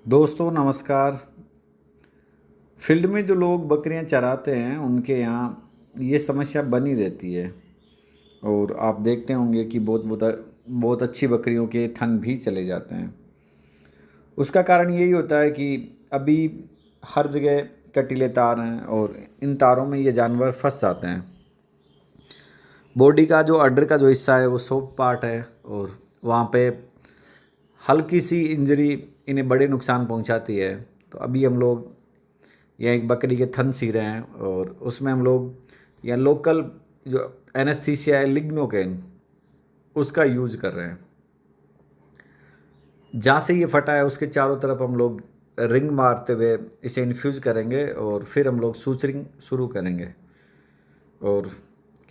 दोस्तों नमस्कार। फील्ड में जो लोग बकरियां चराते हैं उनके यहाँ ये समस्या बनी रहती है। और आप देखते होंगे कि बहुत बहुत बहुत अच्छी बकरियों के थन भी चले जाते हैं। उसका कारण यही होता है कि अभी हर जगह कटीले तार हैं और इन तारों में ये जानवर फंस जाते हैं। बॉडी का जो अड्डर का जो हिस्सा है वो सॉफ्ट पार्ट है और वहाँ पे हल्की सी इंजरी इन्हें बड़े नुकसान पहुंचाती है। तो अभी हम लोग यहाँ एक बकरी के थन सी रहे हैं और उसमें हम लोग यहाँ लोकल जो एनेस्थीसिया है लिग्नोकेन उसका यूज कर रहे हैं। जहाँ से ये फटा है उसके चारों तरफ हम लोग रिंग मारते हुए इसे इन्फ्यूज करेंगे और फिर हम लोग सूचरिंग शुरू करेंगे। और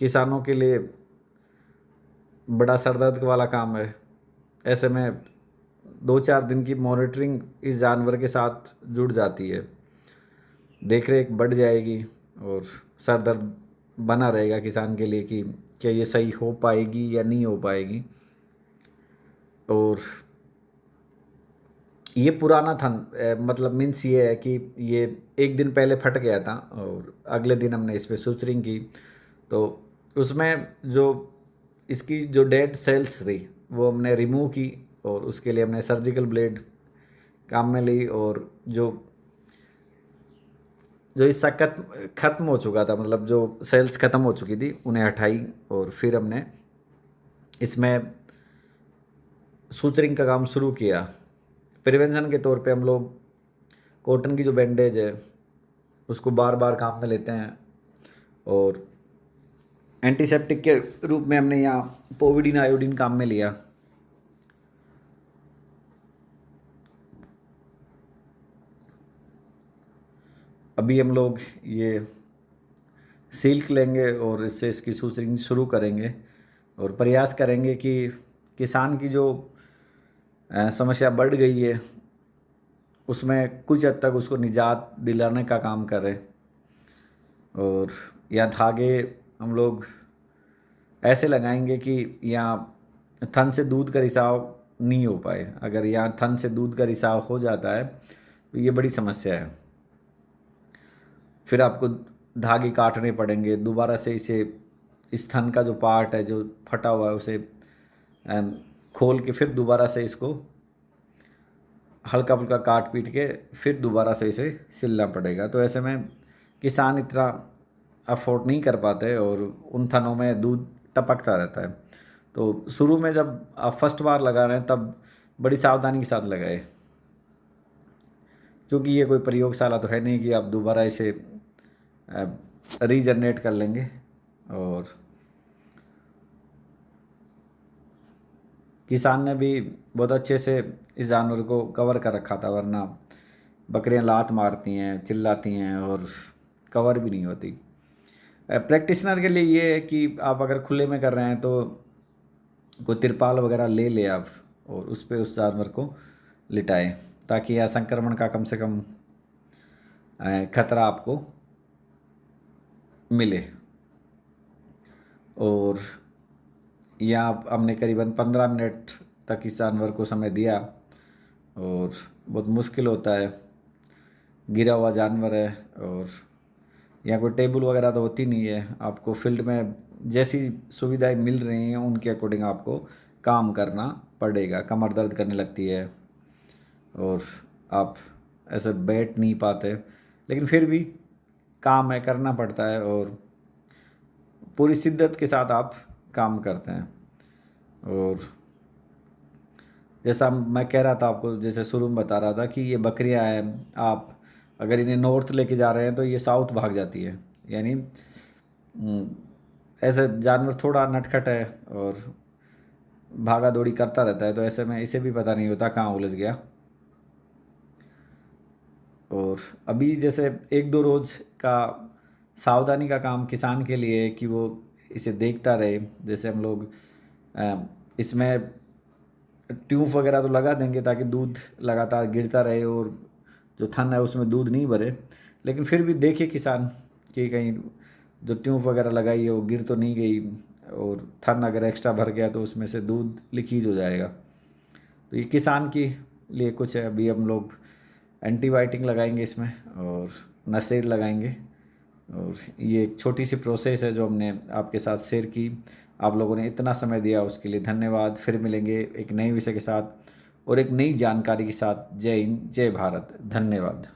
किसानों के लिए बड़ा सरदर्द वाला काम है। ऐसे में 2-4 दिन की मॉनिटरिंग इस जानवर के साथ जुड़ जाती है। देख रेख बढ़ जाएगी और सर दर्द बना रहेगा किसान के लिए कि क्या ये सही हो पाएगी या नहीं हो पाएगी। और ये पुराना था, मतलब मीन्स ये है कि ये एक दिन पहले फट गया था और अगले दिन हमने इस पर सुचरिंग की। तो उसमें जो इसकी जो डेड सेल्स थी वो हमने रिमूव की और उसके लिए हमने सर्जिकल ब्लेड काम में ली। और जो जो हिस्सा ख़त्म हो चुका था, मतलब जो सेल्स ख़त्म हो चुकी थी उन्हें हटाई और फिर हमने इसमें सूचरिंग का काम शुरू किया। प्रिवेंशन के तौर पे हम लोग कॉटन की जो बैंडेज है उसको बार बार काम में लेते हैं और एंटीसेप्टिक के रूप में हमने यहाँ पोविडीन आयोडीन काम में लिया। अभी हम लोग ये सिल्क लेंगे और इससे इसकी सूचरिंग शुरू करेंगे और प्रयास करेंगे कि किसान की जो समस्या बढ़ गई है उसमें कुछ हद तक उसको निजात दिलाने का काम करें। और यहाँ धागे हम लोग ऐसे लगाएंगे कि यहाँ थन से दूध का रिसाव नहीं हो पाए। अगर यहाँ थन से दूध का रिसाव हो जाता है तो ये बड़ी समस्या है। फिर आपको धागे काटने पड़ेंगे दोबारा से। इसे इस थन का जो पार्ट है जो फटा हुआ है उसे खोल के फिर दोबारा से इसको हल्का फुल्का काट पीट के फिर दोबारा से इसे सिलना पड़ेगा। तो ऐसे में किसान इतना अफोर्ड नहीं कर पाते और उन थनों में दूध टपकता रहता है। तो शुरू में जब आप फर्स्ट बार लगा रहे हैं तब बड़ी सावधानी के साथ लगाए, क्योंकि ये कोई प्रयोगशाला तो है नहीं कि आप दोबारा इसे रीजनरेट कर लेंगे। और किसान ने भी बहुत अच्छे से इस जानवर को कवर कर रखा था, वरना बकरियां लात मारती हैं चिल्लाती हैं और कवर भी नहीं होती। प्रैक्टिशनर के लिए ये है कि आप अगर खुले में कर रहे हैं तो कोई तिरपाल वगैरह ले ले आप और उस पर उस जानवर को लिटाएं, ताकि यह संक्रमण का कम से कम खतरा आपको मिले। और यहाँ हमने करीबन 15 मिनट तक इस जानवर को समय दिया और बहुत मुश्किल होता है, गिरा हुआ जानवर है और यहाँ कोई टेबल वगैरह तो होती नहीं है। आपको फील्ड में जैसी सुविधाएं मिल रही हैं उनके अकॉर्डिंग आपको काम करना पड़ेगा। कमर दर्द करने लगती है और आप ऐसे बैठ नहीं पाते, लेकिन फिर भी काम है, करना पड़ता है और पूरी शिद्दत के साथ आप काम करते हैं। और जैसा मैं कह रहा था आपको, जैसे शुरू में बता रहा था कि ये बकरियां हैं, आप अगर इन्हें नॉर्थ लेके जा रहे हैं तो ये साउथ भाग जाती है। यानी ऐसे जानवर थोड़ा नटखट है और भागा दौड़ी करता रहता है, तो ऐसे में इसे भी पता नहीं होता कहाँ उलझ गया। और अभी जैसे 1-2 रोज़ का सावधानी का काम किसान के लिए है कि वो इसे देखता रहे। जैसे हम लोग इसमें ट्यूब वगैरह तो लगा देंगे ताकि दूध लगातार गिरता रहे और जो थन है उसमें दूध नहीं भरे, लेकिन फिर भी देखिए किसान कि कहीं जो ट्यूब वगैरह लगाई है वो गिर तो नहीं गई और थन अगर एक्स्ट्रा भर गया तो उसमें से दूध लीकेज हो जाएगा। तो ये किसान के लिए कुछ है। अभी हम लोग एंटीबायोटिक लगाएंगे इसमें और नसेर लगाएंगे। और ये एक छोटी सी प्रोसेस है जो हमने आपके साथ शेयर की। आप लोगों ने इतना समय दिया उसके लिए धन्यवाद। फिर मिलेंगे एक नए विषय के साथ और एक नई जानकारी के साथ। जय हिंद, जय भारत, धन्यवाद।